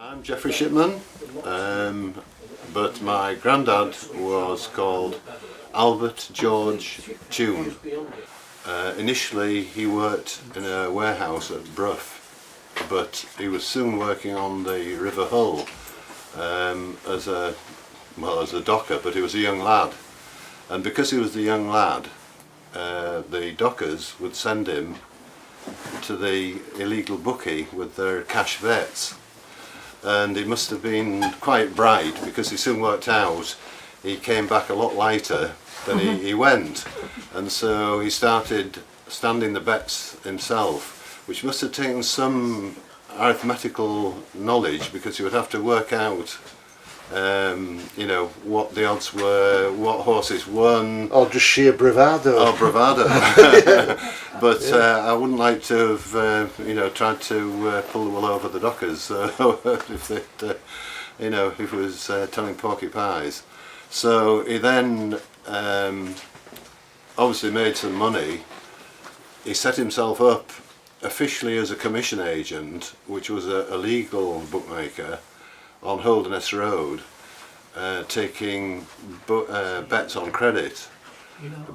I'm Geoffrey Shipman, but my granddad was called Albert George Tune. Initially he worked in a warehouse at Brough, but he was soon working on the River Hull as a docker, but he was a young lad. And because he was a young lad, the dockers would send him to the illegal bookie with their cash vets. And he must have been quite bright, because he soon worked out he came back a lot lighter than he went. And so he started standing the bets himself, which must have taken some arithmetical knowledge, because he would have to work out you know, what the odds were, what horses won. Or just sheer bravado. Oh, bravado. But I wouldn't like to have, you know, tried to pull the wool over the dockers if it, you know, if it was telling porky pies. So he then obviously made some money. He set himself up officially as a commission agent, which was a legal bookmaker on Holderness Road, taking bets on credit,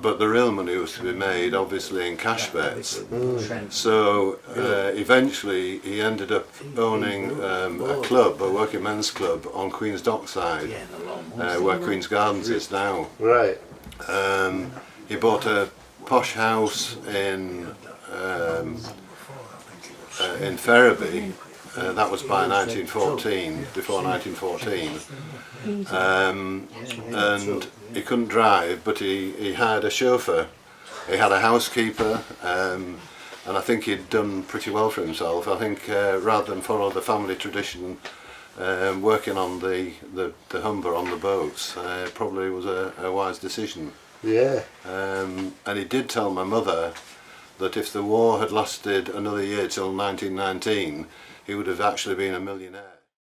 but the real money was to be made obviously in cash bets. So eventually he ended up owning a club, a working men's club on Queen's Dockside, where Queen's Gardens is now. Right. He bought a posh house in Ferriby. That was by 1914, before 1914, and he couldn't drive, but he hired a chauffeur. He had a housekeeper, and I think he'd done pretty well for himself. I think rather than follow the family tradition, working on the Humber on the boats probably was a wise decision. Yeah. And he did tell my mother that if the war had lasted another year till 1919, he would have actually been a millionaire.